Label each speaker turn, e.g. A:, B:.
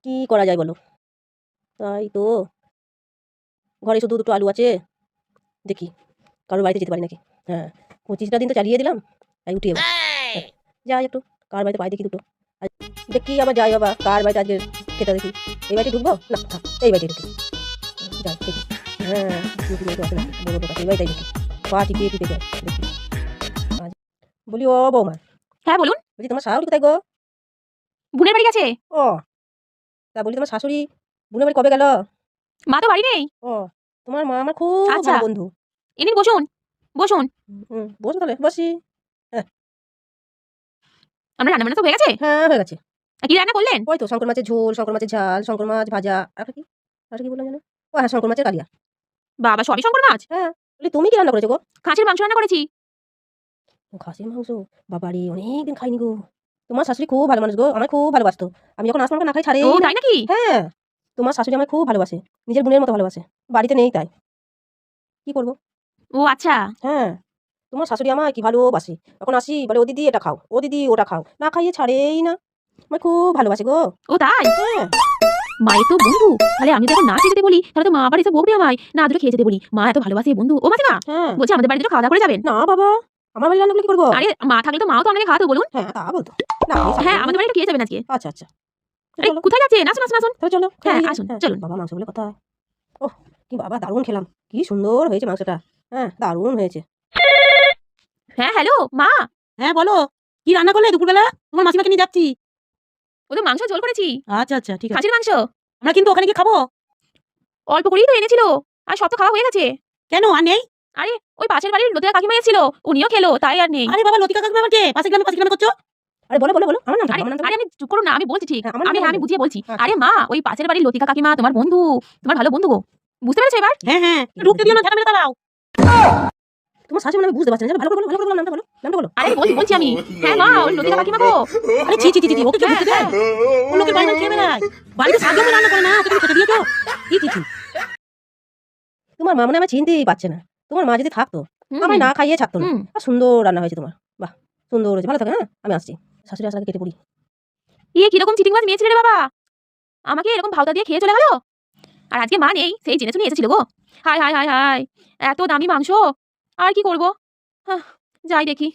A: কি করা যায় বলো? তাই তো ঘরে শুধু দুটো আলু আছে, দেখি কারোর বাড়িতে যেতে পারি নাকি। হ্যাঁ, 25টা দিন তো চালিয়ে দিলাম, তাই উঠি এবার। যাই একটু কার বাড়িতে পাই দেখি দুটো। দেখি আবার যাই বাবা, কার বাড়িতে আজকে খেতে দেখি। এই বাড়িতে ঢুকবো না, থাক এই বাড়িতে ঢুকি। যাই দেখি। হ্যাঁ, মেয়ে তো আছে না, বড় লোক আছে, এই বাড়িতে দেখি। পা টিপে টিপে যায় দেখি। বলি ও বৌমা।
B: হ্যাঁ বলুন।
A: বলছি তোমার শাশুড়ি কোথায় গো?
B: বোনের বাড়ি গেছে।
A: ও, তা বলি তোমার শাশুড়ি বোনের বাড়ি কবে গেল?
B: মা তো বাড়ি নেই।
A: ও, তোমার মা আমার খুব
B: আচ্ছা
A: ভালো বন্ধু।
B: ইনি বসুন বসুন।
A: বসো তাহলে, বসি।
B: আমরা রান্না বান্না তো হয়ে গেছে।
A: হ্যাঁ, হয়ে গেছে।
B: কি রান্না করলেন?
A: ওই তো শঙ্কর মাছের ঝোল, শঙ্কর মাছের ঝাল, শঙ্কর মাছ ভাজা, আর কি আর কি বললাম যেন? ও হ্যাঁ, শঙ্কর মাছের কালিয়া।
B: বাবা সবই শঙ্কর মাছ।
A: হ্যাঁ, বলি তুমি কি রান্না করেছো গো?
B: খাসির মাংস রান্না করেছি।
A: খাসির মাংস? বাবারে, অনেকদিন খাইনি গো। তোমার শাশুড়ি খুব ভালো মানুষ গো, আমায় খুব ভালোবাসতো। আমি যখন আসলাম না খাই ছাড়েই
B: ও
A: না।
B: তাই নাকি?
A: হ্যাঁ, তোমার শাশুড়ি আমায় খুব ভালোবাসে, নিজের বোনের মতো ভালোবাসে। বাড়িতে নেই তাই কি করবো।
B: ও আচ্ছা।
A: হ্যাঁ, তোমার শাশুড়ি আমায় কি ভালোবাসে। যখন আসি বলে ও দিদি এটা খাও, ও দিদি ওটা খাও, না খাইয়ে ছাড়েই না। আমায় খুব ভালোবাসে গো।
B: ও তাই?
A: হ্যাঁ,
B: মায়ের তো বন্ধু, তাহলে আমি যখন না খেয়ে যেতে বলি তাহলে তো মা আবার এসে বকবে আমায়, না দুটো খেয়ে যেতে বলি। মা এত ভালোবাসে বন্ধু। ও মাসিমা
A: হ্যাঁ,
B: বলছি আমাদের বাড়িতে খাওয়া দাওয়া করে যাবেন।
A: না বাবা, আমার বাড়ি রান্না করলে কি করবো?
B: আরে মা থাকলে তো মাও তো আমাকে খাওয়াতো বলুন।
A: হ্যাঁ, তা বলতো না, আমি
B: হ্যাঁ আমাদের বাড়িতে খেয়ে যাবেন আজকে।
A: আচ্ছা আচ্ছা,
B: আরে
A: চলো
B: কোথায় যাচ্ছেন? আসুন আসুন আসুন।
A: তাহলে চলো
B: হ্যাঁ
A: খেয়ে
B: আসুন
A: হ্যাঁ,
B: চলুন।
A: বাবা মাংস বলে কথা। ওহ, কি বাবা দারুণ খেলাম, কি সুন্দর হয়েছে মাংসটা। হ্যাঁ, দারুণ হয়েছে।
B: হ্যাঁ হ্যালো মা।
C: হ্যাঁ বলো, কি রান্না করলে দুপুরবেলা? তোমার মাসিমাকে নিয়ে যাচ্ছি।
B: ও তো মাংস ঝোল করেছি,
C: আচ্ছা আচ্ছা, ঠিক আছে।
B: খাসির মাংস।
C: আমরা কিন্তু ওখানে গিয়ে খাবো।
B: অল্প করেই তো এনেছিল, আর সব তো খাওয়া হয়ে গেছে।
C: কেন আর নেই?
B: আরে ওই পাশের বাড়ির লতিকা কাকিমা এসেছিল, উনিও খেলো, তাই আর নেই।
C: আরে বাবা, লতিকা কাকিমা আমার কে? পাশের গ্রামে করছো?
A: আরে বলো বলো বলো, আমার নাম
B: আরে
A: আমার নাম
B: আরে আমি চুপ করুন না, আমি বলছি ঠিক।
A: হ্যাঁ, আমার
B: আমি
A: নাম
B: আমি বুঝিয়ে বলছি।
A: আচ্ছা।
B: আরে মা, ওই পাশের বাড়ির লতিকা কাকিমা তোমার বন্ধু, তোমার ভালো বন্ধু গো। বুঝতে পেরেছো এবার?
C: হ্যাঁ হ্যাঁ, ঢুকতে দিও না, ঝাঁটা মেরে দাঁড়াও।
A: তোমার শাশুড়ি মানে আমি বুঝতে পারছি না, ভালো করে বলো, ভালো করে বলো, নামটা বলো, নামটা বলো।
B: আরে বলছি আমি। হ্যাঁ মা, ওই লতিকা কাকিমা গো।
C: আরে ছি ছি ছি ছি, ওকে কেউ
B: হ্যাঁ,
C: ঢুকতে দেয়? ও লোকের বাড়ি খেয়ে বেড়ায়, বাড়িতে সাহায্য রান্না করে না, ওকে তুমি খেতে দিয়েছো? ছি ছি ছি।
A: তোমার মা মানে আমায় চিনতেই পারছে না। তোমার মা যদি থাকতো আমায় না খাইয়ে ছাড়তো না। আর সুন্দর রান্না হয়েছে তোমার, বাহ সুন্দর হয়েছে, ভালো থাকে। হ্যাঁ, আমি আসছি, শাশুড়ি আসার আগে কেটে পড়ি।
B: ইয়ে কিরকম চিটিংবাজ মেয়ে ছিল রে বাবা, আমাকে এরকম ভাওতা দিয়ে খেয়ে চলে গেল। আর আজকে মা নেই, সেই জেনে শুনে এসেছিল গো। হায় হায় হায় হায়, এত দামি মাংস, আর কি করবো। যাই দেখি।